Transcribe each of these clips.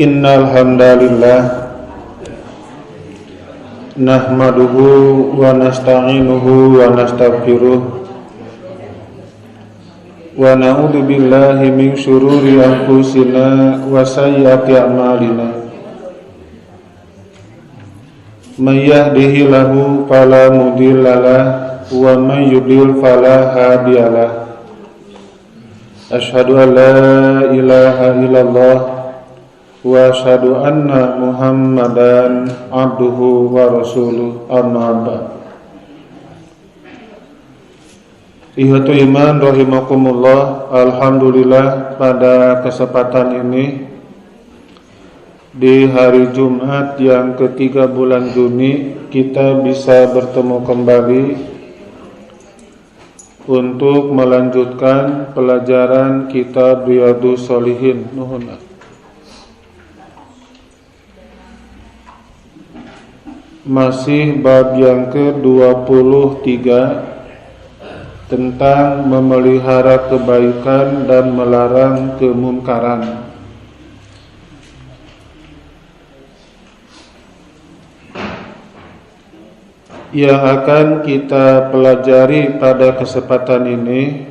Innal hamdalillah nahmaduhu wa nasta'inuhu wa nastaghfiruh wa na'udzu billahi min syururi anfusina wa sayyiati a'malina. May yahdihillahu fala mudhillalah wa may yudlil fala hadiyalah. Asyhadu an la ilaha illallah wa asyhadu anna Muhammadan abduhu wa rasuluh, amma ba'd. Ihwatu iman rahimakumullah, alhamdulillah pada kesempatan ini di hari Jumat yang ketiga bulan Juni kita bisa bertemu kembali untuk melanjutkan pelajaran kitab Riyadhus Shalihin. Masih bab yang ke-23 tentang memelihara kebaikan dan melarang kemunkaran. Yang akan kita pelajari pada kesempatan ini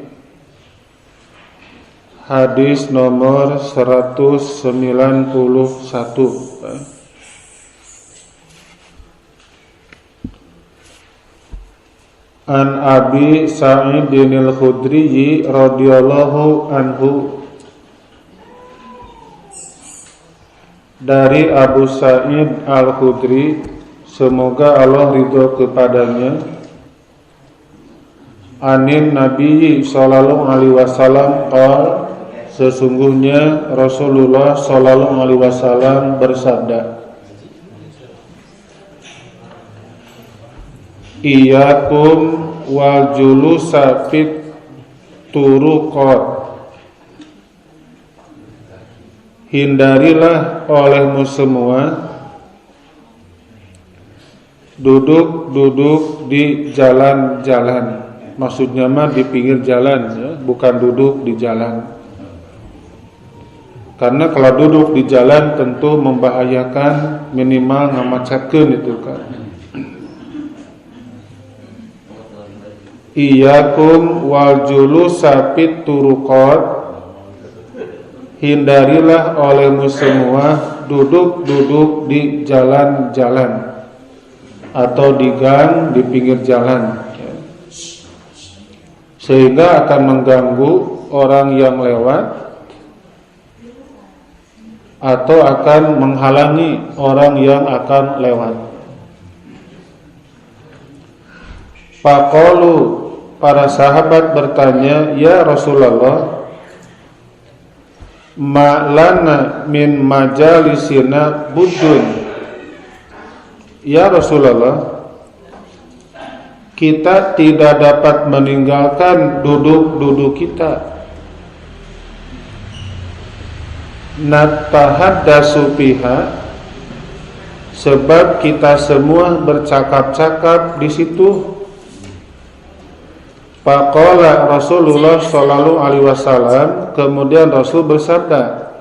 hadis nomor 191. An Abi Sa'idin al-Khudri radhiyallahu anhu, dari Abu Sa'id al-Khudri, semoga Allah ridho kepadanya, anin Nabi sallallahu alaihi wasallam qala, sesungguhnya Rasulullah sallallahu alaihi wasallam bersabda, Iyyakum wal julusa fit turuqat, hindarilah olehmu semua duduk di jalan-jalan. Maksudnya mah di pinggir jalan ya, bukan duduk di jalan. Karena kalau duduk di jalan tentu membahayakan, minimal ngamacatkeun itu kan. Iyyakum wal julusa fit turuqat, hindarilah olehmu semua duduk di jalan-jalan atau di gang, di pinggir jalan, sehingga akan mengganggu orang yang lewat atau akan menghalangi orang yang akan lewat. Faqalu, para sahabat bertanya, ya Rasulullah, ma'lana min majalisina buddun. Ya Rasulullah, kita tidak dapat meninggalkan duduk kita. Natahaddasu fiha, sebab kita semua bercakap-cakap di situ. Faqala Rasulullah sallallahu alaihi wasallam, kemudian Rasul bersabda,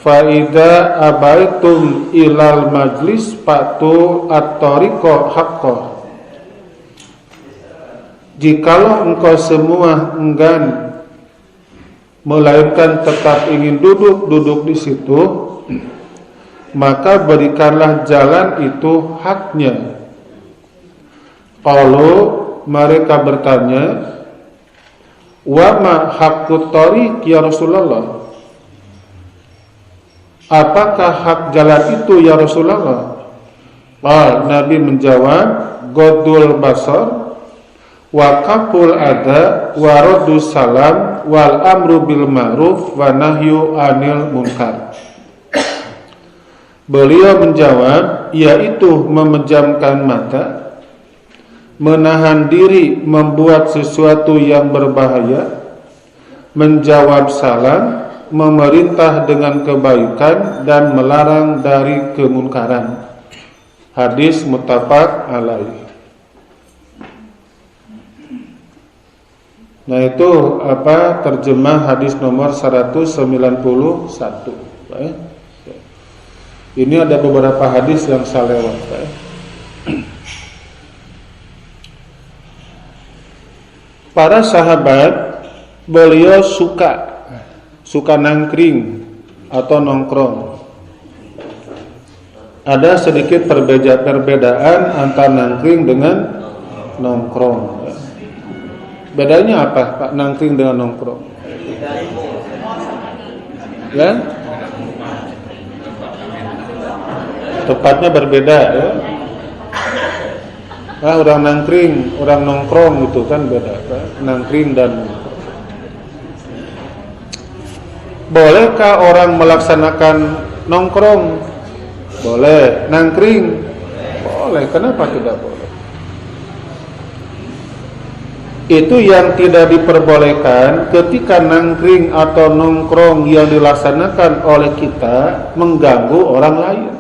fa idza abaitum ilal majlis fatu at-tariqa haqqo, jikalau engkau semua enggan melainkan tetap ingin duduk di situ, maka berikanlah jalan itu haknya. Kalau mereka bertanya, wa ma haqqut tariq ya Rasulullah, apakah hak jalan itu ya Rasulullah? Nabi menjawab, ghaddul basar wa kaful adha wa raddus salam wal amru bil ma'ruf wa nahyu anil munkar. Beliau menjawab, yaitu memejamkan mata, menahan diri membuat sesuatu yang berbahaya, menjawab salam, memerintah dengan kebaikan, dan melarang dari kemunkaran. Hadis muttafaq alaih. Nah itu terjemah hadis nomor 191. Pak ya. Ini ada beberapa hadis yang saya lewat Pak ya. Para sahabat beliau suka nangkring atau nongkrong. Ada sedikit perbedaan antara nangkring dengan nongkrong. Bedanya apa Pak, nangkring dengan nongkrong? Ya? Tempatnya berbeda ya. Orang nangkring, orang nongkrong itu kan beda Pak. Nangkring dan nongkrong. Bolehkah orang melaksanakan nongkrong? Boleh. Nangkring? Boleh. Kenapa tidak boleh? Itu yang tidak diperbolehkan ketika nangkring atau nongkrong yang dilaksanakan oleh kita mengganggu orang lain.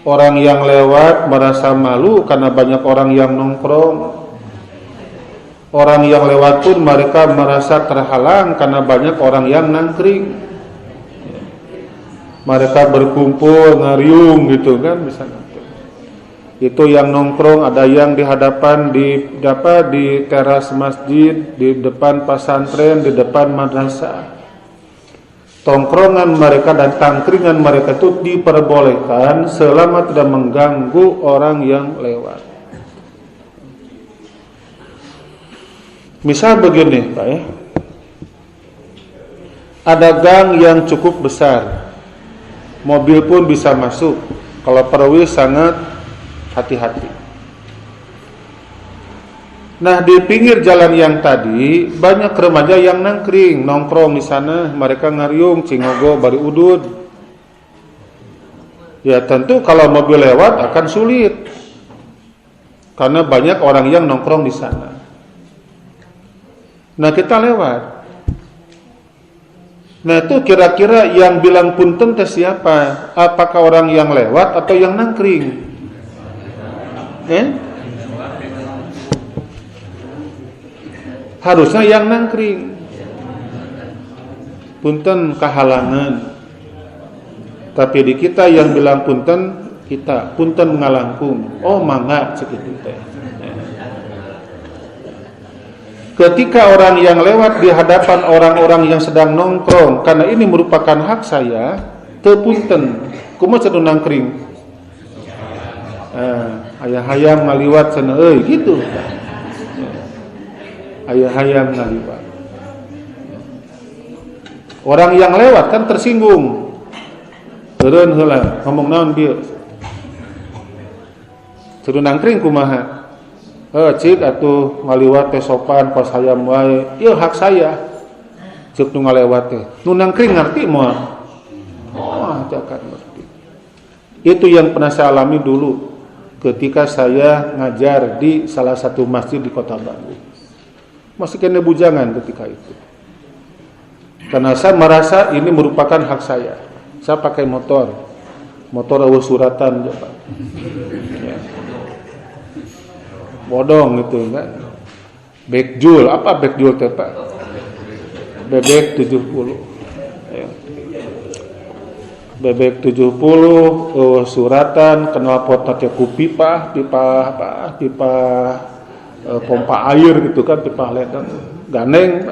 Orang yang lewat merasa malu karena banyak orang yang nongkrong. Orang yang lewat pun mereka merasa terhalang karena banyak orang yang nangkring. Mereka berkumpul, ngariung gitu kan misalnya. Itu yang nongkrong, ada yang di hadapan di teras masjid, di depan pesantren, di depan madrasah. Tongkrongan mereka dan tangkringan mereka itu diperbolehkan selama tidak mengganggu orang yang lewat. Misal begini Pak ya, ada gang yang cukup besar, mobil pun bisa masuk. Kalau perwis sangat hati-hati. Nah di pinggir jalan yang tadi banyak remaja yang nangkring, nongkrong di sana, mereka ngariung, cingogo, bari udud. Ya tentu kalau mobil lewat akan sulit, karena banyak orang yang nongkrong di sana. Nah kita lewat. Nah itu kira-kira yang bilang punten teh siapa? Apakah orang yang lewat atau yang nangkring? Harusnya yang nangkring. Punten kehalangan. Tapi di kita yang bilang punten, kita punten mengalangkung. Oh mangga segitu teh. Ketika orang yang lewat di hadapan orang-orang yang sedang nongkrong, karena ini merupakan hak saya, teu punten. Kumaha cenah nangkring? Aya hayam ngaliwat cenah euy gitu. Aya hayam ngaliwat. Orang yang lewat kan tersinggung. Teureun heula, ngomong naon dieu? Suruh nangkring kumaha? Cik atuh ngaliwat teh sopan pas hayam wae. Ieu hak saya. Cek nu ngalewat teh. Nu nangkring ngarti moal. Oh, jangan ngerti. Itu yang pernah saya alami dulu ketika saya ngajar di salah satu masjid di Kota Bandung. Masih kena bujangan ketika itu. Karena saya merasa ini merupakan hak saya. Saya pakai motor eueuh suratan ya, Pak. Ya. Bodong gitu kan. Backjul, apa backjul teh, Pak? Bebek 70. Ya. Bebek 70 suratan kenal pot teh ku pipa pompa air gitu kan, pipa ledeng ganeng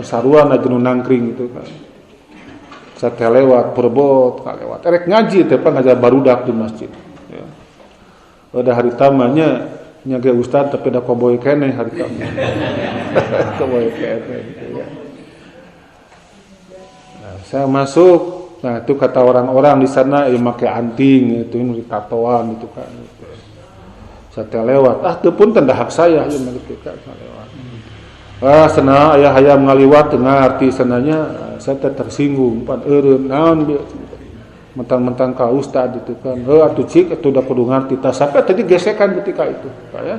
sarua na jenuh nangkring gitu kan. Saya lewat perbot lewat erek ngaji teh Pak, ngajar barudak di masjid ya. Udah hari tamanya nya ge ustad tapi da koboy keneh hari tamanya. Koboy keneh gitu ya. Nah, saya masuk. Nah, itu kata orang-orang di sana make anting itu ini tatoan gitu kan. Saya lewat, teu punten da hak saya ieu mah kitu lewat. Cenah aya hayam ngaliwat teu ngarti cenanya, saya teh tersinggung pan eureun naon bieu. Mentang-mentang ka ustad itu kan. Atuh cik atuh da kudu ngarti tah sampai tadi gesekan ketika itu, Pak ya.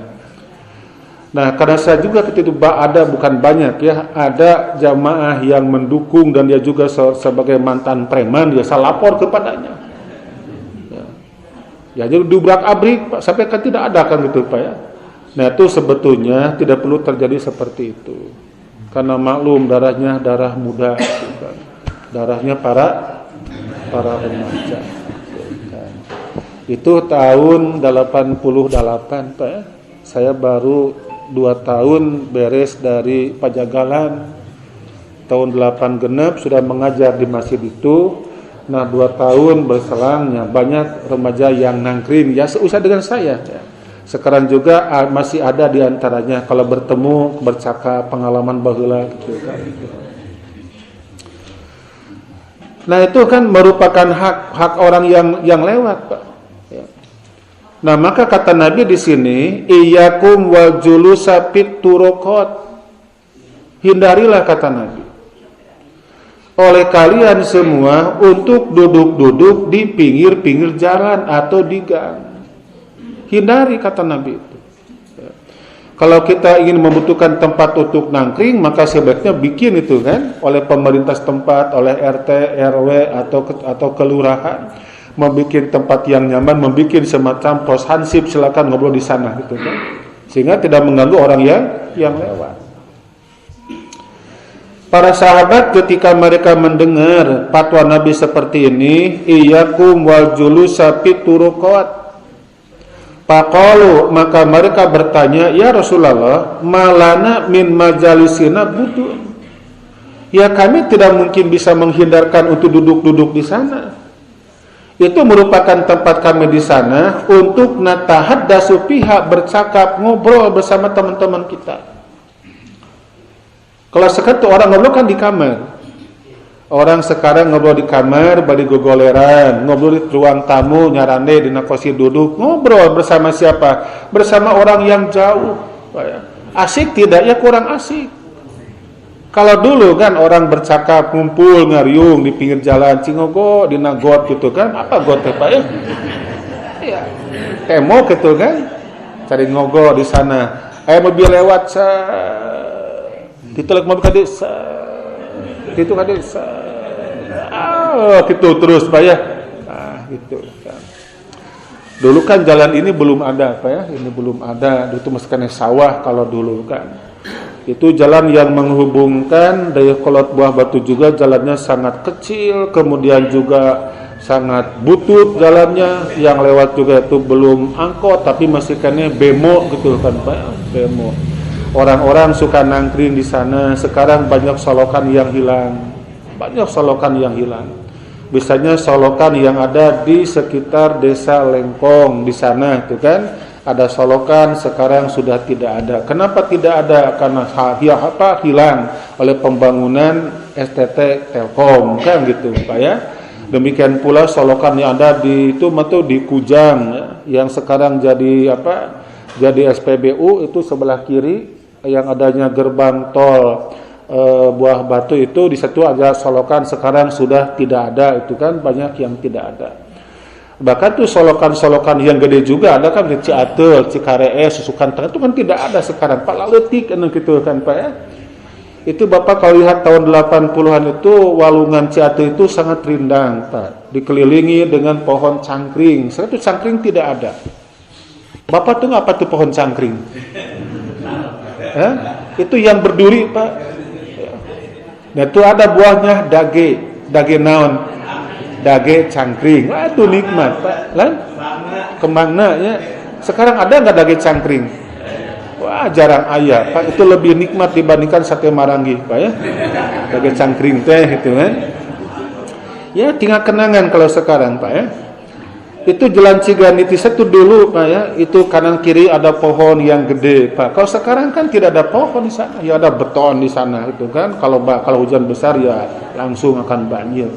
Nah, karena saya juga ketika itu ada bukan banyak ya, ada jamaah yang mendukung dan dia juga sebagai mantan preman, dia saya lapor kepadanya. Ya jadi diubrak-abrik Pak, sampai kan tidak ada kan gitu Pak ya. Nah itu sebetulnya tidak perlu terjadi seperti itu. Karena maklum darahnya darah muda gitu kan. darahnya para remaja. Itu tahun 88 Pak ya. Saya baru 2 tahun beres dari Pajagalan. Tahun 8 genep sudah mengajar di masjid itu. Nah 2 tahun berselangnya banyak remaja yang nangkring ya seusia dengan saya ya. Sekarang juga masih ada di antaranya kalau bertemu bercakap pengalaman baheula gitu kan. Nah itu kan merupakan hak orang yang lewat Pak. Ya. Nah maka kata Nabi di sini, iyyakum wal julusa fit turuqat. Hindarilah kata Nabi. Oleh kalian semua untuk duduk-duduk di pinggir-pinggir jalan atau di gang. Hindari kata Nabi itu. Ya. Kalau kita ingin membutuhkan tempat untuk nangkring, maka sebaiknya bikin itu kan oleh pemerintah setempat, oleh RT, RW atau kelurahan, membuat tempat yang nyaman, membuat semacam pos hansip, silakan ngobrol di sana gitu kan. Sehingga tidak mengganggu orang yang lewat. Para sahabat ketika mereka mendengar fatwa Nabi seperti ini, iyyakum wal julusa fit turuqat. Faqalu, maka mereka bertanya, ya Rasulullah, malana min majalisina butuh. Ya kami tidak mungkin bisa menghindarkan untuk duduk-duduk di sana. Itu merupakan tempat kami di sana untuk natahaddasu pihak bercakap, ngobrol bersama teman-teman kita. Kalau sekarang tuh orang ngobrol kan di kamar. Orang sekarang ngobrol di kamar, bari gogoleran, ngobrol di ruang tamu, nyarande di kursi duduk, ngobrol bersama siapa? Bersama orang yang jauh. Asik tidak? Ya kurang asik. Kalau dulu kan orang bercakap, ngumpul, ngariung di pinggir jalan, cingogo, di nagot gitu kan. Apa got Pak ya? Iya. Temo gitu kan. Cari ngogo di sana. Mobil lewat ditolak mobil kade itu kade gitu terus Pak ya. Gitu kan. Dulu kan jalan ini belum ada Pak ya. Ini belum ada. Itu masih kena sawah kalau dulu kan. Itu jalan yang menghubungkan Dayakolot Buah Batu juga jalannya sangat kecil, kemudian juga sangat butut jalannya, yang lewat juga itu belum angkot tapi masih kena bemo gitu kan Pak, bemo. Orang-orang suka nangkring di sana, sekarang banyak solokan yang hilang. Banyak solokan yang hilang. Biasanya solokan yang ada di sekitar desa Lengkong di sana itu kan. Ada solokan, sekarang sudah tidak ada. Kenapa tidak ada? Karena hilang oleh pembangunan STT Telkom kan gitu Pak ya. Demikian pula solokan yang ada di Kujang ya, yang sekarang jadi jadi SPBU itu sebelah kiri yang adanya gerbang tol Buah Batu itu di situ ada solokan, sekarang sudah tidak ada itu kan, banyak yang tidak ada. Bahkan tuh solokan-solokan yang gede juga ada kan di Ciatel, Cikarees, Susukan Tengah itu kan tidak ada sekarang. Pak Laletik kan gitu kan Pak ya. Itu Bapak kalau lihat tahun 80-an itu Walungan Ciatel itu sangat rindang Pak. Dikelilingi dengan pohon cangkring. Sekarang itu cangkring tidak ada. Bapak tuh apa tuh pohon cangkring? Itu yang berduri Pak. Nah itu ada buahnya dage naon. Dage cangkring, wah itu nikmat Pak, kan? Kemana ya? Sekarang ada nggak dage cangkring? Wah jarang ayah Pak, itu lebih nikmat dibandingkan sate marangi Pak ya. Dage cangkring teh itu kan? Ya tinggal kenangan kalau sekarang Pak ya. Itu Jalan Ciganiti itu dulu Pak ya, itu kanan kiri ada pohon yang gede Pak. Kalau sekarang kan tidak ada pohon di sana, ya ada beton di sana itu kan. Kalau hujan besar ya langsung akan banjir.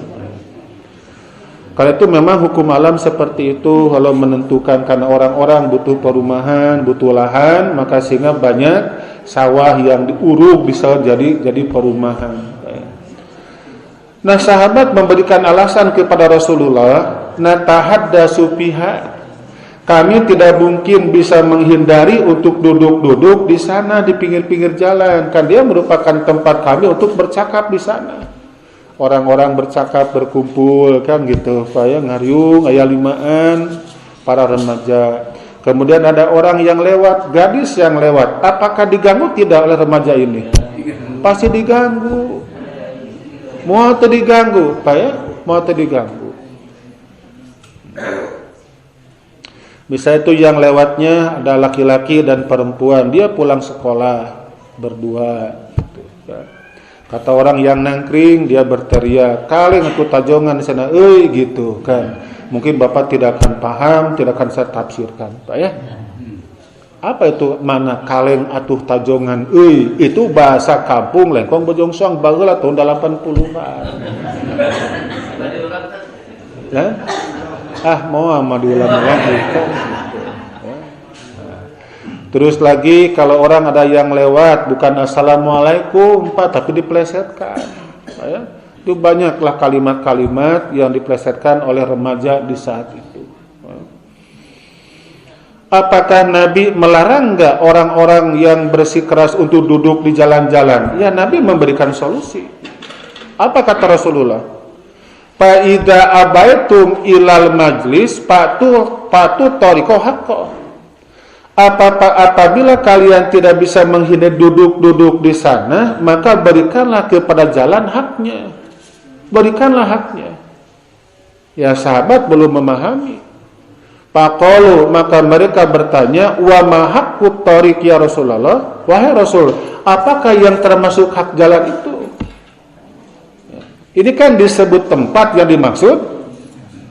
Kalau itu memang hukum alam seperti itu, kalau menentukan karena orang-orang butuh perumahan, butuh lahan, maka sehingga banyak sawah yang diuruk bisa jadi perumahan. Nah, sahabat memberikan alasan kepada Rasulullah, natahaddasu fiha. Kami tidak mungkin bisa menghindari untuk duduk-duduk di sana di pinggir-pinggir jalan, kan dia merupakan tempat kami untuk bercakap di sana. Orang-orang bercakap, berkumpul kan gitu, saya ngariung, aya limaan para remaja. Kemudian ada orang yang lewat, gadis yang lewat. Apakah diganggu tidak oleh remaja ini? Pasti diganggu. Mau teu diganggu, Pak ya? Mau teu diganggu. Misalnya itu yang lewatnya ada laki-laki dan perempuan, dia pulang sekolah berdua. Gitu, kan. Kata orang yang nangkring, dia berteriak, "Kaleng aku tajongan di sana, euy," gitu kan. Mungkin Bapak tidak akan paham, tidak akan saya tafsirkan, Pak ya. Apa itu mana kaleng atuh tajongan euy? Itu bahasa kampung lengkong bojongsong baheula tahun 80-an. Ya? Mau diulang lagi kan. Ya. Terus lagi kalau orang ada yang lewat bukan assalamualaikum Pak, tapi diplesetkan. Ya. Itu banyaklah kalimat-kalimat yang diplesetkan oleh remaja di saat itu. Ya. Apakah Nabi melarang enggak orang-orang yang bersikeras untuk duduk di jalan-jalan? Ya, Nabi memberikan solusi. Apa kata Rasulullah? Fa idza abaitum ilal majlis patu tariqo haqqo. Apabila kalian tidak bisa menghindari duduk di sana, maka berikanlah kepada jalan haknya. Berikanlah haknya. Ya, sahabat belum memahami. Faqalu, maka mereka bertanya, "Wa ma haqqut tariq ya Rasulullah?" Wahai Rasul, apakah yang termasuk hak jalan itu? Ini kan disebut tempat yang dimaksud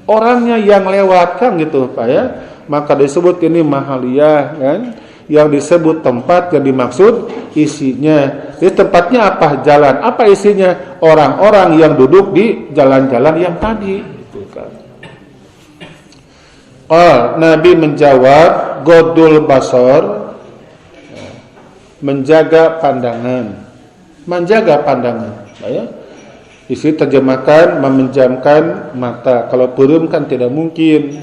orangnya yang lewat kan gitu Pak ya. Maka disebut ini mahaliyah kan. Yang disebut tempat yang dimaksud isinya. Jadi tempatnya apa? Jalan. Apa isinya? Orang-orang yang duduk di jalan-jalan yang tadi gitu kan. Nabi menjawab, Godul basar, menjaga pandangan. Menjaga pandangan Pak ya. Isi terjemahkan memejamkan mata. Kalau purum kan tidak mungkin.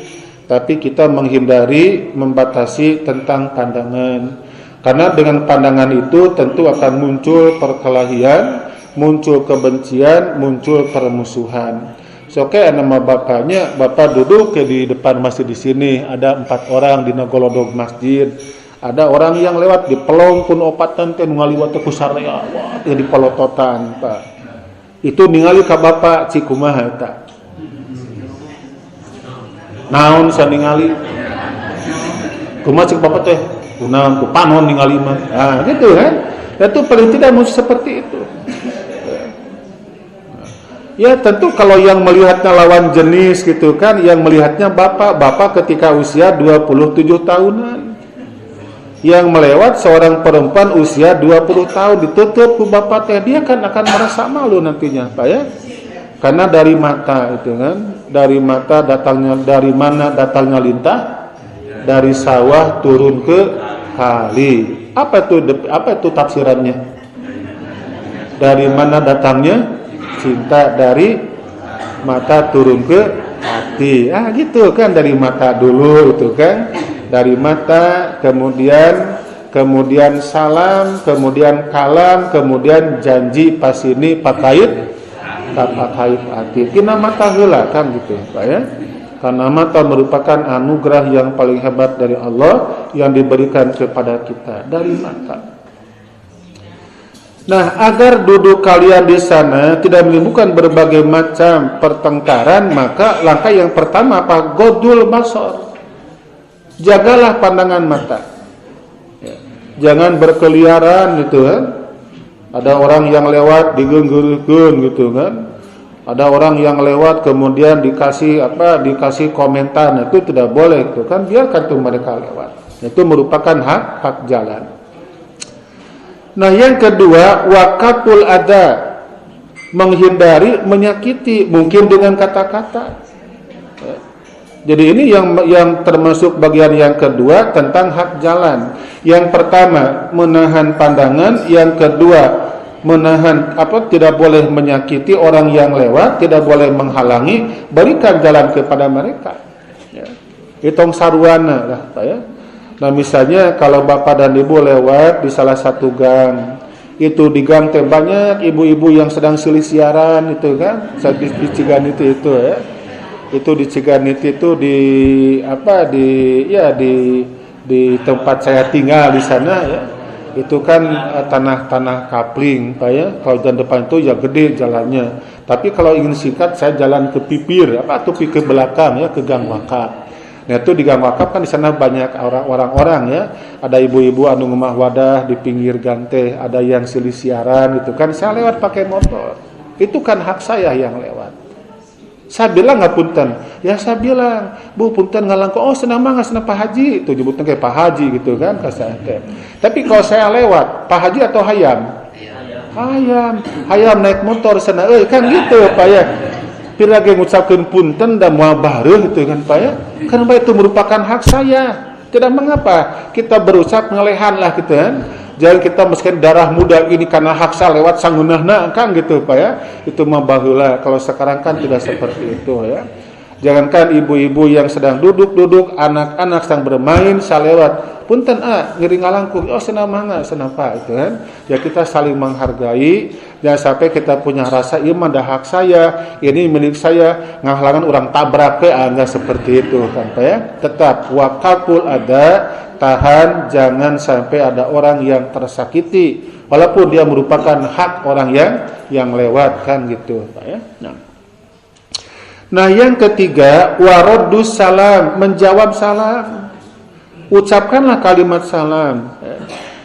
Tapi kita menghindari, membatasi tentang pandangan. Karena dengan pandangan itu tentu akan muncul perkelahian, muncul kebencian, muncul permusuhan. Nama bapaknya, bapak duduk di depan masjid di sini. Ada 4 orang di nagolodog masjid. Ada orang yang lewat di pelong pun opatan teh ngaliwat ku sarea, wah di pelototan Pak. Itu ningali ka bapak cikumaha eta. Naon sa ningali? Kumaha cik bapak teh? Kunaon ku panon ningali mah. Ah gitu kan? Itu paling tidak mesti seperti itu. Ya tentu kalau yang melihatnya lawan jenis gitu kan, yang melihatnya bapak ketika usia 27 tahunan. Yang melewat seorang perempuan usia 20 tahun ditutup ke bapak teh, dia kan akan merasa malu nantinya Pak ya. Karena dari mata itu kan, dari mata datangnya, dari mana datangnya lintah? Dari sawah turun ke kali. Apa itu tafsirannya? Dari mana datangnya? Cinta, dari mata turun ke hati. Gitu kan, dari mata dulu itu kan. Dari mata, kemudian salam, kemudian kalam, kemudian janji pasini pakait hati. Tina mata heula kan gitu Pak ya. Karena mata merupakan anugerah yang paling hebat dari Allah yang diberikan kepada kita dari mata. Nah, agar duduk kalian di sana tidak menimbulkan berbagai macam pertengkaran, maka langkah yang pertama apa? Godul basar. Jagalah pandangan mata. Ya. Jangan berkeliaran gitu kan. Ada orang yang lewat digenggeurkeun gitu kan. Ada orang yang lewat kemudian dikasih komentar. Itu tidak boleh itu kan, biarkan tuh mereka lewat. Itu merupakan hak jalan. Nah, yang kedua, waqaful adza, menghindari menyakiti mungkin dengan kata-kata. Jadi ini yang termasuk bagian yang kedua tentang hak jalan. Yang pertama menahan pandangan, yang kedua menahan tidak boleh menyakiti orang yang lewat, tidak boleh menghalangi, berikan jalan kepada mereka. Ya. Itong sarwana lah, Pak ya. Nah misalnya kalau bapak dan ibu lewat di salah satu gang, itu di gang teh banyak ibu-ibu yang sedang silih-siaran itu kan, di Ciganit itu ya. Itu di Ciganit itu di tempat saya tinggal di sana ya. itu kan tanah-tanah kapling Pak ya. Kalau jalan depan itu ya gede jalannya. Tapi kalau ingin singkat saya jalan ke pipir atau ke belakang ya, ke gang wakaf. Nah itu di gang wakaf kan di sana banyak orang-orang ya. Ada ibu-ibu anu ngomah wadah di pinggir gang teh, ada yang silih siaran gitu kan. Saya lewat pakai motor. Itu kan hak saya yang lewat. Saya bilang nggak punten, ya saya bilang, Bu punten ngalangko, oh senang banget senang Pak Haji, itu nyebutnya kayak Pak Haji gitu kan, saya. Tapi kalau saya lewat, Pak Haji atau Hayam? Hayam naik motor sana, kan gitu Pak ya. Pira ge ngucapkeun punten dan moal bareun gitu kan Pak ya. Karena itu merupakan hak saya. Tidak mengapa kita berucap ngelehan lah gitu kan. Jangan kita meskipun darah muda ini karena hak saya lewat sangunahna kan gitu Pak ya. Itu mah baheula. Kalau sekarang kan tidak seperti itu ya. Jangankan ibu-ibu yang sedang duduk-duduk, anak-anak sedang bermain, saya lewat. Punten ngiring ngalangkung. Oh senang mangga, senang Pak itu kan. Ya kita saling menghargai. Jangan sampai kita punya rasa ieu mah hak saya, ini milik saya, ngahalangan orang tabrak ke enggak seperti itu kan Pak ya. Tetap waqaful ada, tahan jangan sampai ada orang yang tersakiti walaupun dia merupakan hak orang yang lewat kan gitu Pak ya. Nah yang ketiga waraddus salam, menjawab salam. Ucapkanlah kalimat salam.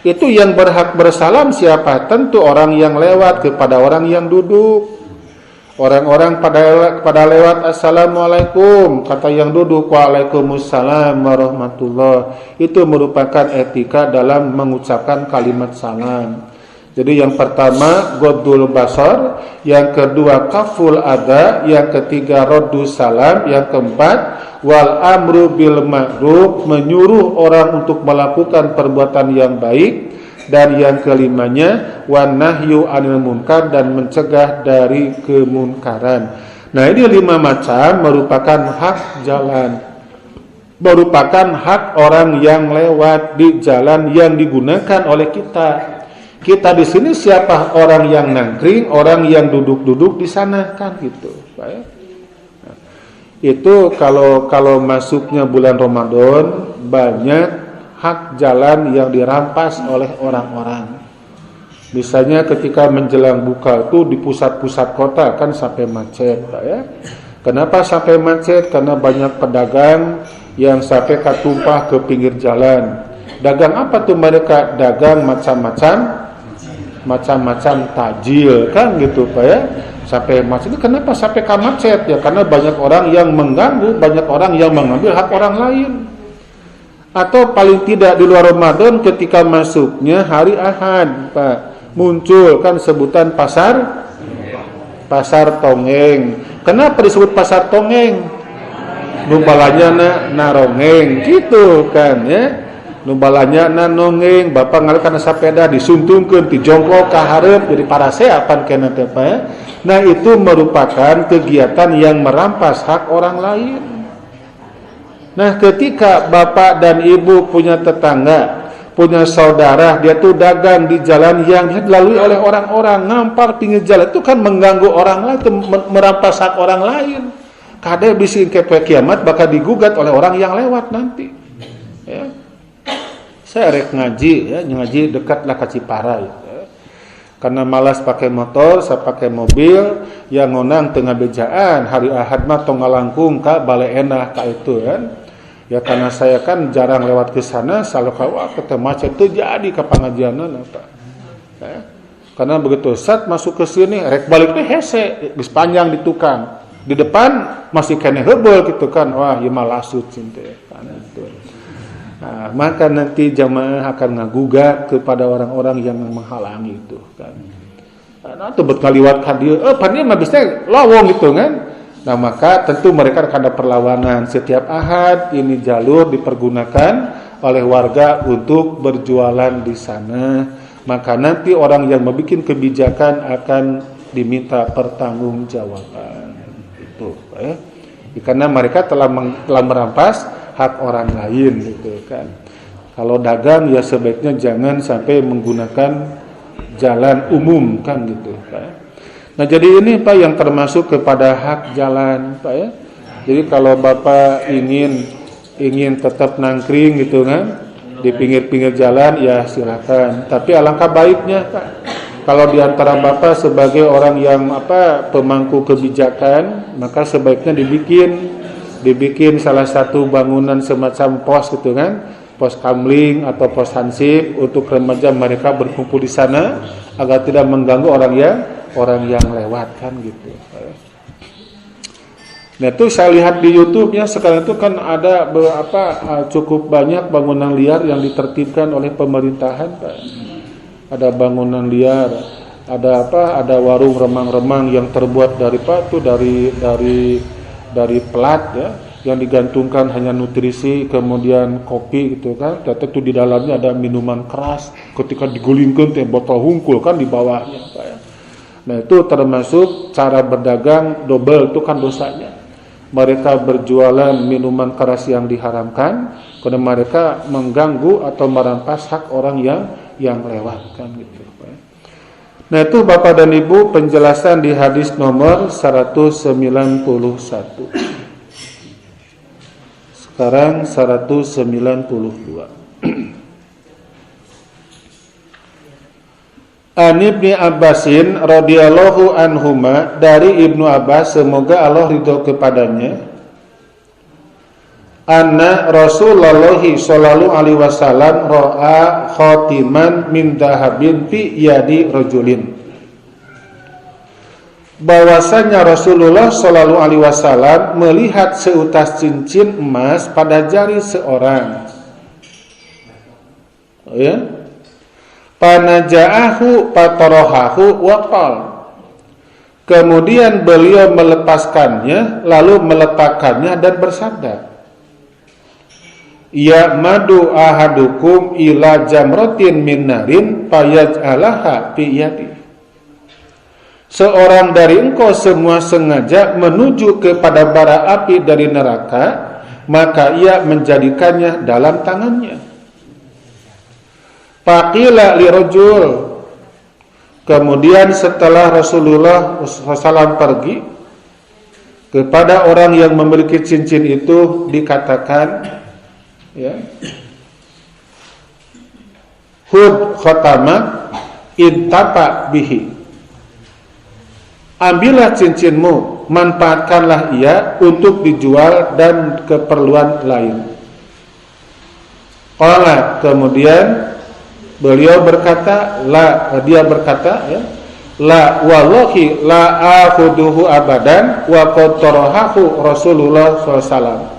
Itu yang berhak bersalam siapa? Tentu orang yang lewat kepada orang yang duduk. Orang-orang pada lewat assalamualaikum, kata yang duduk waalaikumsalam warahmatullah. Itu merupakan etika dalam mengucapkan kalimat salam. Jadi yang pertama ghaddul basar, yang kedua kaful ada, yang ketiga raddus salam, yang keempat wal amru bil ma'ruf, menyuruh orang untuk melakukan perbuatan yang baik, dan yang kelimanya wan nahyu anil munkar, dan mencegah dari kemunkaran. Nah ini 5 macam merupakan hak jalan, merupakan hak orang yang lewat di jalan yang digunakan oleh kita. Kita di sini siapa? Orang yang nangkring, orang yang duduk-duduk di sana kan gitu, Pak ya. Nah, itu kalau masuknya bulan Ramadan banyak hak jalan yang dirampas oleh orang-orang. Misalnya ketika menjelang buka itu di pusat-pusat kota kan sampai macet, Pak ya. Kenapa sampai macet? Karena banyak pedagang yang sampai katumpah ke pinggir jalan. Dagang apa tuh mereka? Dagang macam-macam tajil kan gitu Pak ya. Sampai macet itu kenapa sampai macet ya? Karena banyak orang yang mengganggu, banyak orang yang mengambil hak orang lain. Atau paling tidak di luar Ramadan ketika masuknya hari Ahad Pak, muncul kan sebutan pasar tongeng. Kenapa disebut pasar tongeng? Numbalanya narongeng gitu kan ya. Numbalanya nongeng, bapak ngalikan sepeda disuntungkeun ti jongkok ka hareup jadi paraseapan keneh teh Pak ya. Nah itu merupakan kegiatan yang merampas hak orang lain. Nah ketika bapak dan ibu punya tetangga, punya saudara, dia tuh dagang di jalan yang dilalui oleh orang-orang, ngampar pinggir jalan, itu kan mengganggu orang lain, merampas hak orang lain. Kade bisi ke kiamat bakal digugat oleh orang yang lewat nanti. Ya. Saya rek ngaji ya, ngaji dekatlah ka Ciparai. Ya. Karena malas pakai motor, saya pakai mobil, yang ngonang tengah bejaan, hari Ahad mah tong ngalangkung ka bale enah ka itu kan. Ya karena saya kan jarang lewat ke sana, selalu wah kata macet itu jadi ke pengajianan apa. Ya. Karena begitu saat masuk ke sini rek balik teh hese, geus panjang di tukang. Di depan masih kene heubeuh gitu kan. Wah, ieu mah lasut cinta kan itu. Nah, maka nanti jamaah akan ngagugat kepada orang-orang yang menghalangi itu kan. Nah, itu berkaliwat ka dieu, pan mah bisnya lawong gitu kan. Nah, maka tentu mereka akan ada perlawanan. Setiap Ahad ini jalur dipergunakan oleh warga untuk berjualan di sana. Maka nanti orang yang membuat kebijakan akan diminta pertanggungjawaban. Itu, ya. Karena mereka telah merampas hak orang lain gitu kan. Kalau dagang ya sebaiknya jangan sampai menggunakan jalan umum kan gitu Pak. Nah jadi ini Pak yang termasuk kepada hak jalan Pak ya. Jadi kalau Bapak ingin tetap nangkring gitu kan, Di pinggir-pinggir jalan ya silakan. Tapi alangkah baiknya Pak, kalau diantara Bapak sebagai orang yang pemangku kebijakan, maka sebaiknya dibikin salah satu bangunan semacam pos gitu kan, pos kamling atau pos hansip untuk remaja mereka berkumpul di sana agar tidak mengganggu orang yang lewat kan gitu. Nah itu saya lihat di YouTube-nya sekarang itu kan ada cukup banyak bangunan liar yang ditertibkan oleh pemerintahan Pak. Ada bangunan liar, ada warung remang-remang yang terbuat dari pelat ya, yang digantungkan hanya nutrisi kemudian kopi gitu kan. Tentu di dalamnya ada minuman keras, ketika digulingkan botol hungkul kan di bawahnya Pak ya. Nah itu termasuk cara berdagang double itu kan dosanya. Mereka berjualan minuman keras yang diharamkan karena mereka mengganggu atau merampas hak orang yang lewat kan gitu. Nah itu Bapak dan Ibu penjelasan di hadis nomor 191. Sekarang 192. An Ibnu Abbasin radhiyallahu anhuma, dari Ibnu Abbas semoga Allah ridho kepadanya, anna Rasulullah sallallahu alaihi wasallam ra'a khatiman min dahabin fi yadi rajulin, bahwasanya Rasulullah sallallahu alaihi wasallam melihat seutas cincin emas pada jari seorang. Ya. Panaja'ahu patarahahu waqal. Kemudian beliau melepaskannya lalu meletakkannya dan bersabda, ya madu ahadukum ila jamratin min narin fayaj'alaha fi yadi. Seorang dari engkau semua sengaja menuju kepada bara api dari neraka, maka ia menjadikannya dalam tangannya. Faqila lirajul. Kemudian setelah Rasulullah SAW pergi, kepada orang yang memiliki cincin itu dikatakan, ya, hud khatamak intafa bihi. Ambillah cincinmu, manfaatkanlah ia untuk dijual dan keperluan lain. Qala, kemudian beliau berkata, dia berkata, ya, la wallahi la akhuduhu abadan wa qad tarahahu Rasulullah SAW.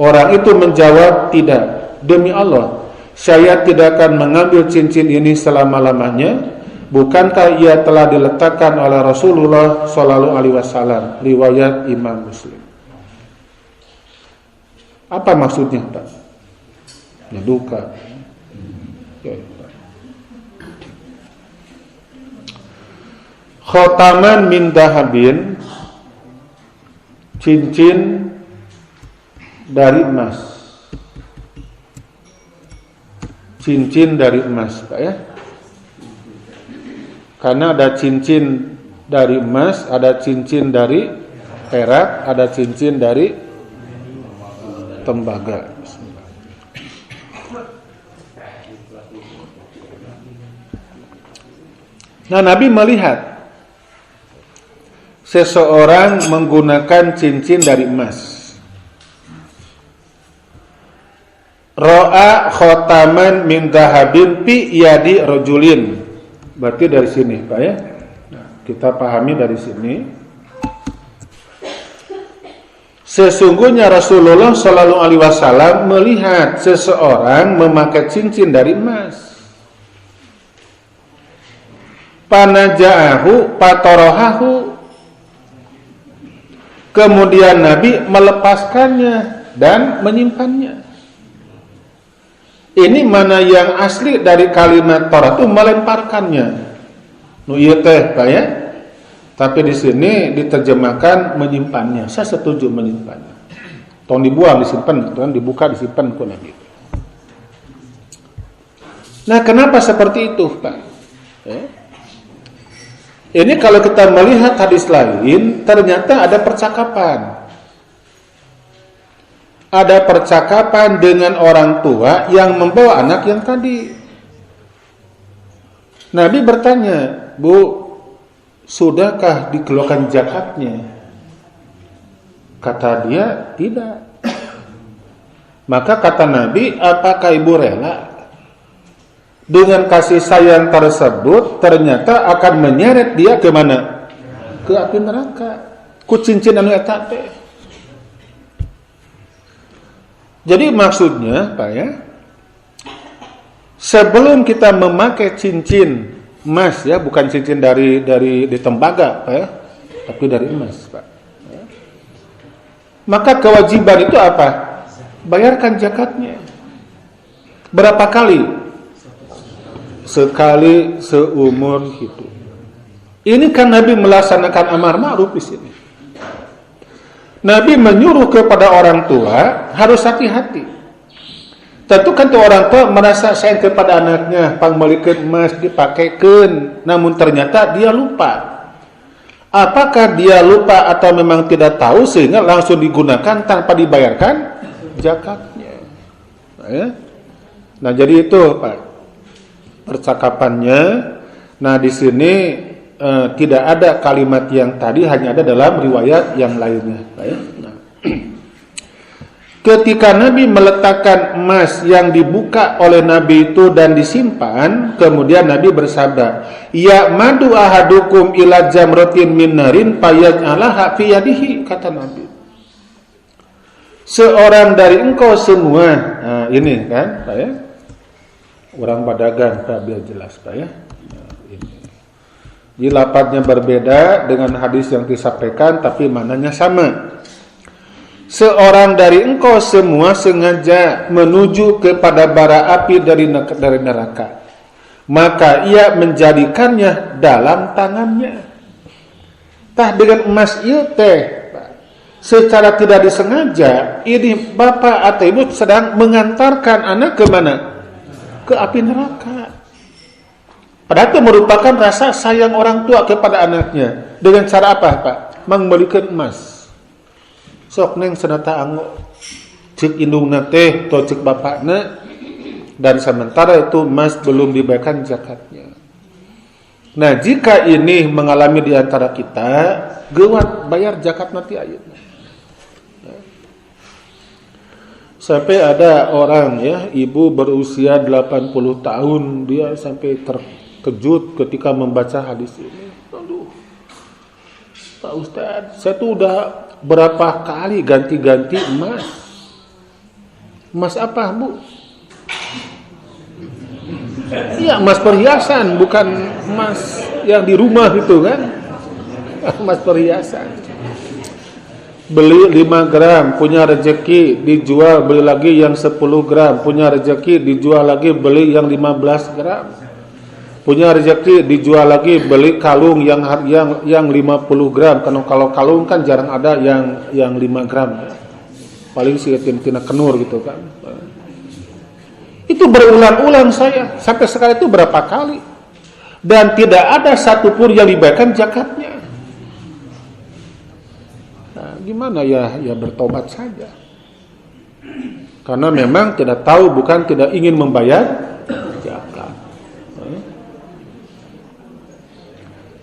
Orang itu menjawab, tidak, demi Allah, saya tidak akan mengambil cincin ini selama-lamanya. Bukankah ia telah diletakkan oleh Rasulullah Sallallahu Alaihi Wasallam? Riwayat Imam Muslim. Apa maksudnya, Pak? Ya, duka. Khotaman min dahabin, cincin dari emas. Cincin dari emas, Pak ya. Karena ada cincin dari emas, ada cincin dari perak, ada cincin dari tembaga. Nah, Nabi melihat seseorang menggunakan cincin dari emas. Ra'a khotaman min dahabin fi yadi rajulin. Berarti dari sini, Pak ya. Nah, kita pahami dari sini. Sesungguhnya Rasulullah Sallallahu Alaihi Wasallam melihat seseorang memakai cincin dari emas. Panaja'ahu patarahahu. Kemudian Nabi melepaskannya dan menyimpannya. Ini mana yang asli dari kalimat Torah itu melemparkannya. Nu ieu teh, Pak ya. Tapi di sini diterjemahkan menyimpannya. Saya setuju menyimpannya. Tong dibuang, disimpan, kan dibuka, disimpan kok gitu. Nah, kenapa seperti itu, Pak? Ya. Ini kalau kita melihat hadis lain, ternyata ada percakapan ada percakapan dengan orang tua yang membawa anak yang tadi. Nabi bertanya, Bu, sudahkah dikeluarkan zakatnya? Kata dia, tidak. Maka kata Nabi, apakah ibu rela dengan kasih sayang tersebut ternyata akan menyeret dia ke mana? Ke api neraka. Ku cincin anu eta teh. Jadi maksudnya, Pak ya, sebelum kita memakai cincin emas ya, bukan cincin dari tembaga, Pak ya, tapi dari emas, Pak. Ya. Maka kewajiban itu apa? Bayarkan zakatnya. Berapa kali? Sekali seumur hidup. Ini kan Nabi melaksanakan amar ma'ruf di sini. Nabi menyuruh kepada orang tua harus hati-hati. Tentu kan tuh orang tua merasa sayang kepada anaknya, pangmelikeun emas dipakaikan, namun ternyata dia lupa. Apakah dia lupa atau memang tidak tahu sehingga langsung digunakan tanpa dibayarkan zakatnya? Nah, jadi itu Pak percakapannya. Nah, di sini tidak ada kalimat yang tadi, hanya ada dalam riwayat yang lainnya. Nah. Ketika Nabi meletakkan emas yang dibuka oleh Nabi itu dan disimpan, kemudian Nabi bersabda, "Ya madu ahadukum ila jamratin min narin fayaj'alaha fi yadihi," kata Nabi. Seorang dari engkau semua, nah ini kan, Pak ya. Orang Badagan, Pak, biar jelas, Pak ya. Nah, ini. Jadi lafadznya berbeda dengan hadis yang disampaikan, tapi maknanya sama. Seorang dari engkau semua sengaja menuju kepada bara api dari neraka, maka ia menjadikannya dalam tangannya. Tah dengan emas ieu teh, secara tidak disengaja, ini bapak atau ibu sedang mengantarkan anak ke mana? Ke api neraka. Padahal itu merupakan rasa sayang orang tua kepada anaknya. Dengan cara apa, Pak? Memberikan emas. Sok neng senata anggo cek indungna teh atau cek bapakna, dan sementara itu emas belum dibayarkan zakatnya. Nah, jika ini mengalami di antara kita, geuwat bayar zakat nanti ayeuna. Sampai ada orang ya, ibu berusia 80 tahun, dia sampai terkejut ketika membaca hadis ini. Aduh, Pak Ustadz, saya tuh udah berapa kali ganti-ganti emas. Emas apa, Bu? Iya, emas perhiasan, bukan emas yang di rumah itu kan. Emas perhiasan. Beli 5 gram, punya rezeki, dijual, beli lagi yang 10 gram, punya rezeki, dijual lagi, beli yang 15 gram. Punya rezeki, dijual lagi, beli kalung yang 50 gram. Karena kalau kalung kan jarang ada yang 5 gram. Paling sih tina kenur gitu kan. Itu berulang-ulang saya. Sampai sekarang itu berapa kali. Dan tidak ada satupun yang dibayarkan zakatnya. Nah, gimana ya bertobat saja. Karena memang tidak tahu, bukan tidak ingin membayar zakat.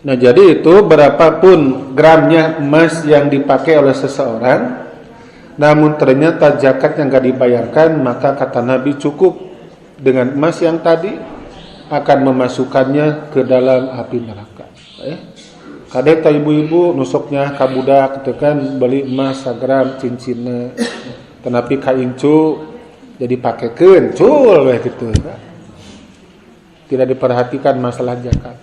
Nah, jadi itu berapapun gramnya emas yang dipakai oleh seseorang, namun ternyata zakat yang gak dibayarkan, maka kata Nabi cukup dengan emas yang tadi akan memasukkannya ke dalam api neraka. Kadek ibu-ibu nusuknya kabudak gitu kan, beli emas 1 gram cincinna, tenapi kaincu jadi pakekeun cul we gitu kan. Tidak diperhatikan masalah zakat.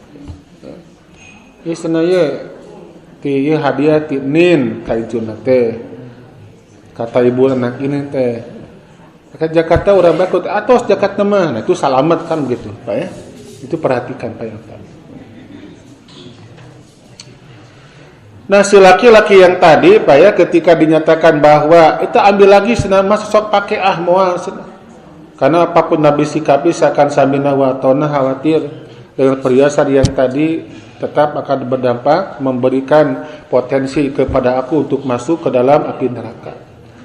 Ieu senaya ti ieu hadiah ti nin kainjuna teh. Kata ibu anak ini teh, maka Jakarta urang bakut atos zakat mah. Nah, itu salamet kan gitu, Pak ya. Itu perhatikan Pak yang tadi. Nah, si laki-laki yang tadi, Pak ya, ketika dinyatakan bahwa kita ambil lagi senama sok pakai moal senama. Karena apapun Nabi sikapi seakan samina wa tona, khawatir dengan perhiasan yang tadi tetap akan berdampak memberikan potensi kepada aku untuk masuk ke dalam api neraka.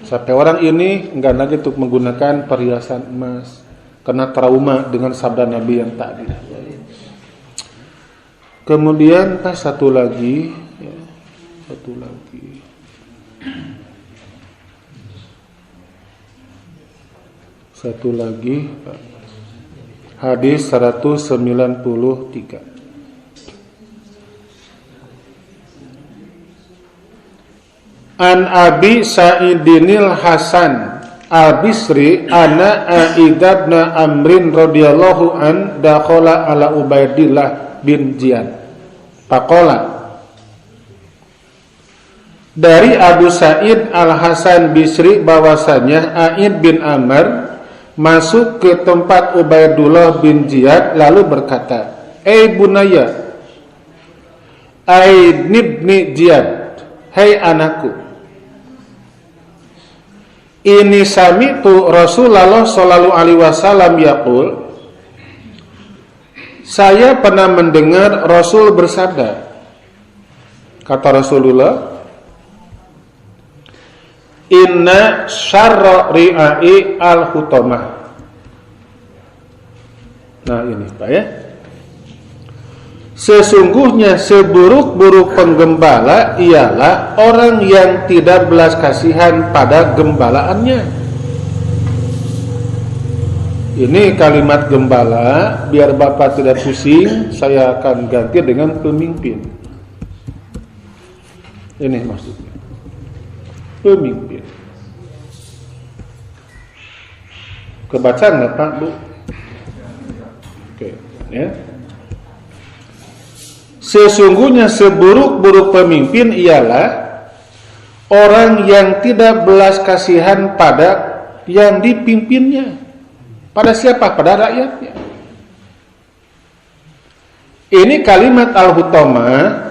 Sampai orang ini enggak lagi untuk menggunakan perhiasan emas karena trauma dengan sabda Nabi yang tadi. Kemudian satu lagi, hadis 193. An Abi Sa'idinil Hasan Al-Bisri anna Aidab bin Amrin radhiyallahu an dakhala ala Ubaidillah bin Ziyad. Faqala, dari Abu Sa'id Al-Hasan Bisri bahwasanya Aid bin Amr masuk ke tempat Ubaidullah bin Ziyad lalu berkata, bunaya, Aid bin Ziyad, hai anakku, ini sami'tu Rasulullah sallallahu alaihi wasallam yaqul, saya pernah mendengar Rasul bersabda. Kata Rasulullah, inna syarra ri'ai al-hutamah. Nah ini Pak ya, sesungguhnya seburuk-buruk penggembala ialah orang yang tidak belas kasihan pada gembalaannya. Ini kalimat gembala, biar Bapak tidak pusing, saya akan ganti dengan pemimpin. Ini maksudnya, pemimpin. Kebaca nggak Pak Bu? Oke, ya. Sesungguhnya seburuk-buruk pemimpin ialah orang yang tidak belas kasihan pada yang dipimpinnya. Pada siapa? Pada rakyatnya. Ini kalimat al-hutama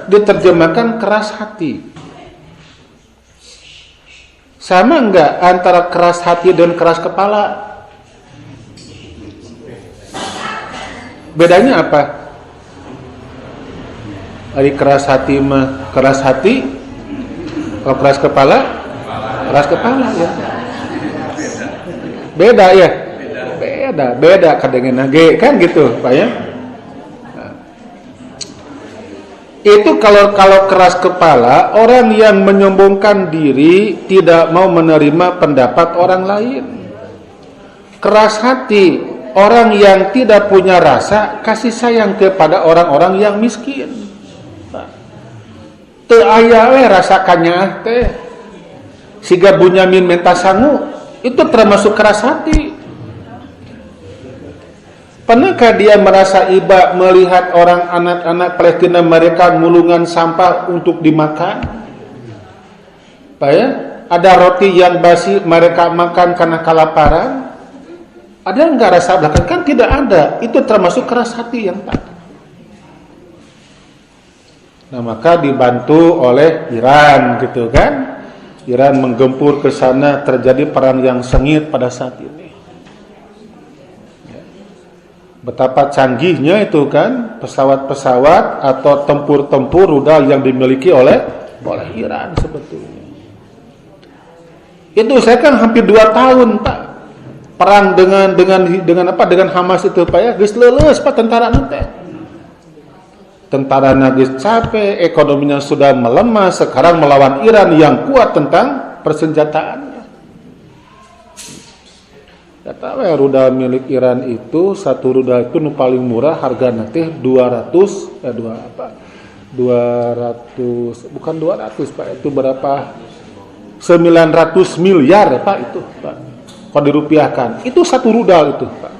diterjemahkan keras hati. Sama enggak antara keras hati dan keras kepala? Bedanya apa? Ari keras hati mah keras hati, kalau keras kepala ya. Beda ya, beda kadengen nage kan gitu Pak ya. Nah, itu kalau keras kepala, orang yang menyombongkan diri, tidak mau menerima pendapat orang lain. Keras hati, orang yang tidak punya rasa kasih sayang kepada orang-orang yang miskin. Teu aya we rasakannya teh. Siga Bunyamin minta sangu, itu termasuk keras hati. Pernahkah dia merasa iba melihat orang anak-anak Palestina mereka mulungan sampah untuk dimakan? Pak ya, ada roti yang basi mereka makan karena kelaparan. Ada enggak rasa belakang? Kan tidak ada. Itu termasuk keras hati yang tadi. Nah, maka dibantu oleh Iran gitu kan. Iran menggempur ke sana, terjadi perang yang sengit pada saat ini. Betapa canggihnya itu kan pesawat-pesawat atau tempur-tempur rudal yang dimiliki oleh Iran sebetulnya. Itu saya kan hampir 2 tahun Pak perang dengan Hamas itu Pak ya, geus leuleus Pak tentara nanti. Tentara nagis capek, ekonominya sudah melemah, sekarang melawan Iran yang kuat tentang persenjataannya. Kata rudal milik Iran itu, satu rudal itu paling murah harga nanti 200 bukan 200 Pak, itu berapa? 900 miliar Pak itu Pak. Kalau dirupiahkan, itu satu rudal itu Pak.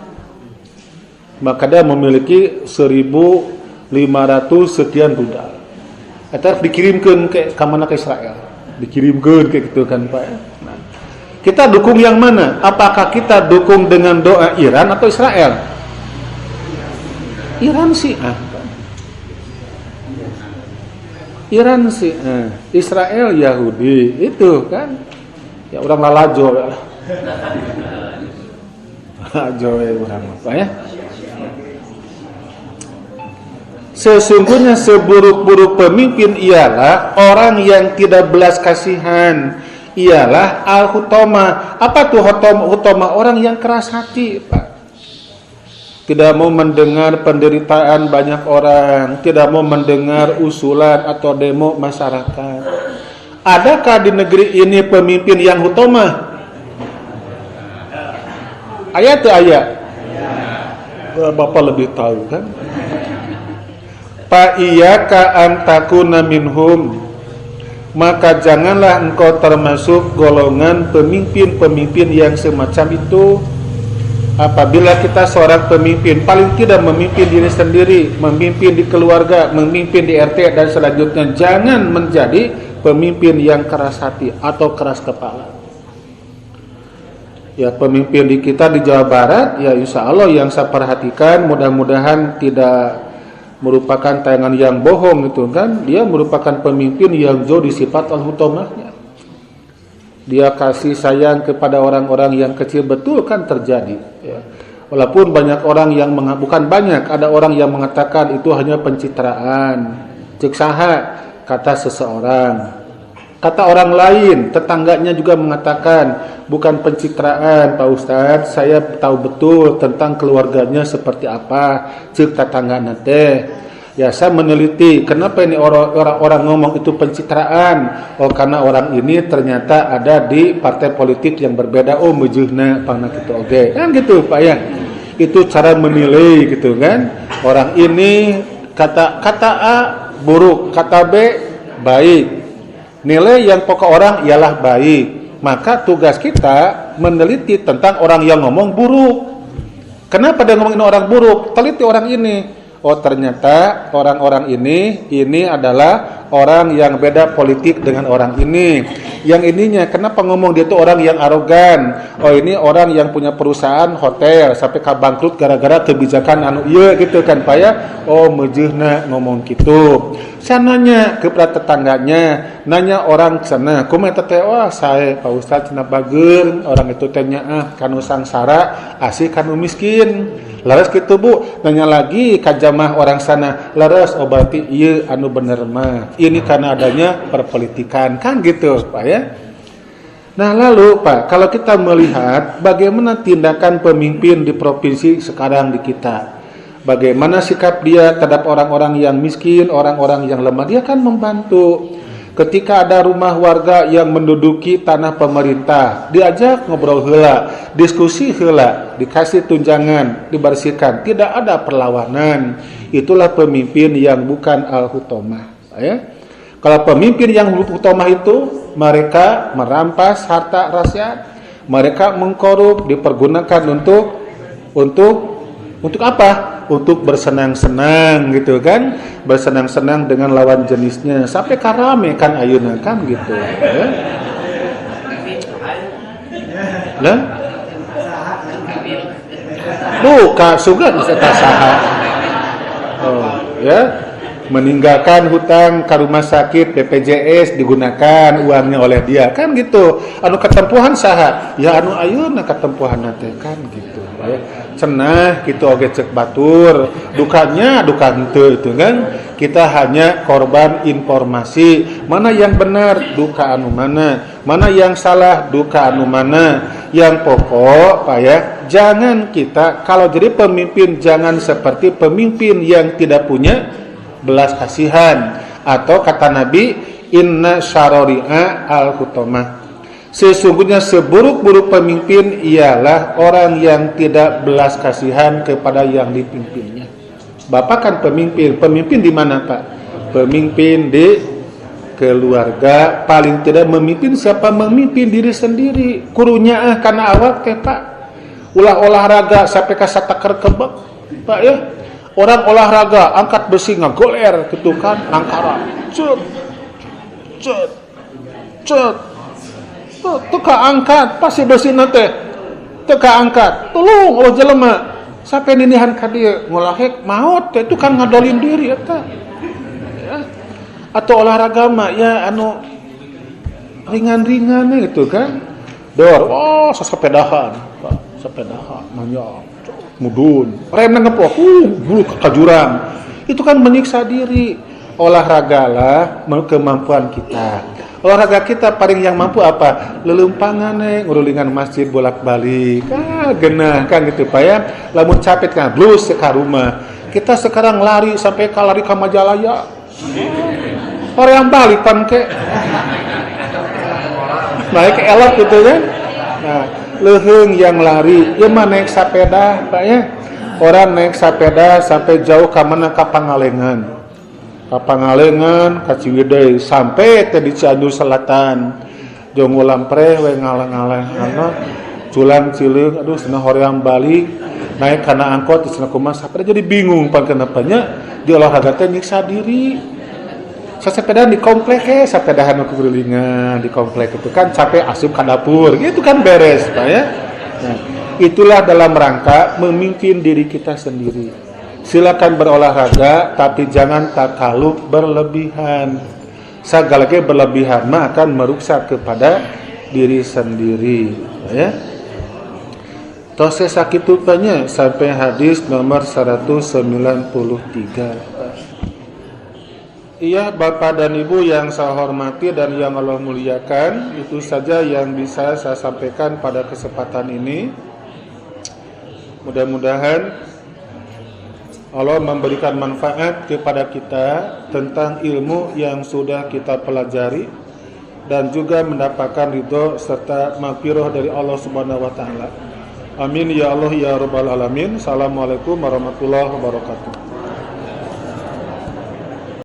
Maka dia memiliki 1.500 sekian rudal. Eta dikirimkeun ke mana ke Israel. Dikirimkeun kayak gitu kan Pak. Nah, kita dukung yang mana? Apakah kita dukung dengan doa Iran atau Israel? Iran sih. Iran sih. Israel Yahudi itu kan. Ya orang lalajo lah. Lalajo orang apa ya? Sesungguhnya seburuk-buruk pemimpin ialah orang yang tidak belas kasihan, ialah al-hutama. Apa tuh hutama? Orang yang keras hati, Pak. Tidak mau mendengar penderitaan banyak orang, tidak mau mendengar usulan atau demo masyarakat. Adakah di negeri ini pemimpin yang hutama? Ayat tuh ayat. Bapak lebih tahu kan? Fa iyyaka an takuna minhum, maka janganlah engkau termasuk golongan pemimpin-pemimpin yang semacam itu. Apabila kita seorang pemimpin, paling tidak memimpin diri sendiri, memimpin di keluarga, memimpin di RT dan selanjutnya, jangan menjadi pemimpin yang keras hati atau keras kepala. Ya, pemimpin di kita di Jawa Barat, ya insya Allah yang saya perhatikan, mudah-mudahan tidak merupakan tayangan yang bohong itu kan. Dia merupakan pemimpin yang jauh disifat al-hutomahnya. Dia kasih sayang kepada orang-orang yang kecil, betul kan terjadi ya. Walaupun banyak orang yang bukan banyak, ada orang yang mengatakan itu hanya pencitraan. Cek saha kata seseorang. Kata orang lain, tetangganya juga mengatakan, bukan pencitraan Pak Ustadz, saya tahu betul tentang keluarganya seperti apa, cek tetangga nate. Ya, saya meneliti, kenapa ini orang-orang ngomong itu pencitraan? Oh, karena orang ini ternyata ada di partai politik yang berbeda. Oh, mujehna pangna gitu. Oke, kan gitu Pak ya. Itu cara menilai gitu kan. Orang ini kata A buruk, kata B baik. Nilai yang pokok orang ialah baik. Maka tugas kita meneliti tentang orang yang ngomong buruk. Kenapa dia ngomongin orang buruk? Teliti orang ini. Oh, ternyata orang-orang ini adalah orang yang beda politik dengan orang ini. Yang ininya, kenapa ngomong dia itu orang yang arogan? Oh, ini orang yang punya perusahaan hotel sampai bangkrut gara-gara kebijakan anu ieu gitu kan Pak ya. Oh, mejehna ngomong gitu. Saya nanya kepada tetangganya, nanya orang sana, kumaha teh? Wah, saya Pak Ustadz cenah bageun, orang itu teh nyaah kanu sangsara, asih kanu miskin. Laras gitu Bu, nanya lagi ka jamaah orang sana, laras oh berarti ieu anu bener mah. Ini karena adanya perpolitikan kan gitu Pak ya. Nah lalu Pak, kalau kita melihat bagaimana tindakan pemimpin di provinsi sekarang di kita, bagaimana sikap dia terhadap orang-orang yang miskin, orang-orang yang lemah, dia kan membantu. Ketika ada rumah warga yang menduduki tanah pemerintah, diajak ngobrol heula, diskusi heula, dikasih tunjangan, dibersihkan, tidak ada perlawanan. Itulah pemimpin yang bukan al-hutomah ya. Kalau pemimpin yang hutomah itu, mereka merampas harta rakyat, mereka mengkorup, dipergunakan untuk apa? Untuk bersenang-senang gitu kan, bersenang-senang dengan lawan jenisnya, sampai karame kan ayeuna kan gitu ya. Lah buka sugan eta saha. Oh ya, meninggalkan hutang ke rumah sakit BPJS digunakan uangnya oleh dia kan gitu. Anu ketempuhan saha? Ya anu ayeuna ketempuhan teh kan gitu ya. Cenah gitu oge cek batur, dukanya duka henteu itu kan. Kita hanya korban informasi, mana yang benar duka anu mana yang salah duka anu mana. Yang pokok Pak ya, jangan kita kalau jadi pemimpin jangan seperti pemimpin yang tidak punya belas kasihan, atau kata Nabi inna syarori'a al-hutomah, sesungguhnya seburuk-buruk pemimpin ialah orang yang tidak belas kasihan kepada yang dipimpinnya. Bapak kan pemimpin di mana Pak? Pemimpin di keluarga, paling tidak memimpin siapa? Memimpin diri sendiri. Kurunya karena awak teh Pak, ulah olahraga sampai ka satakar kebek Pak ya. Orang olahraga angkat besi ngagoler gitu kan, angkara cet teka angkat pasti besi nate teka angkat tolong Allah jelema sampai ninihan ka dieu ngolahek maot itu kan ngadolin diri eta ya. Atau olahraga mah ya anu ringan-ringan itu kan dor sepedahan nanya mudun rem ngepok bulu ke jurang, itu kan menyiksa diri. Olahragalah kemampuan kita, Olahraga kita paling yang mampu apa? Lelempangan ngurulingan masjid bolak-balik. Genah kan gitu Pak ya. Lamun capek kan blus ke rumah. Kita sekarang lari sampai lari ke Majalaya. Orang yang balik pan ke naik elok gitu kan. Nah, leuheung yang lari, ieu mah naik sepeda, Pak ya. Orang naik sepeda sampai jauh ka mana ka Pangalengan. Ka Pangalengan, ka Ciwidey sampai teh di Cianjur Selatan. Jeung ulam pre we ngalang-ngalang culang cileung, aduh cenah hoream balik. Naik kana angkot cenah kumaha sapeda jadi bingung pan kenapanya di olahraga teh nyiksa diri. Sepeda di komplek sepedahan aku kelilingan di komplek itu kan capek asup ke dapur gitu kan beres Pak ya. Nah, itulah dalam rangka memimpin diri kita sendiri. Silakan berolahraga tapi jangan takaluf berlebihan. Sagalage berlebihan mah akan merusak kepada diri sendiri ya. Tos sakitu tanya sampai hadis nomor 193. Iya Bapak dan Ibu yang saya hormati dan yang Allah muliakan, itu saja yang bisa saya sampaikan pada kesempatan ini. Mudah-mudahan Allah memberikan manfaat kepada kita tentang ilmu yang sudah kita pelajari dan juga mendapatkan ridho serta maghfirah dari Allah Subhanahu wa taala. Amin ya Allah ya rabbal alamin. Assalamualaikum warahmatullahi wabarakatuh.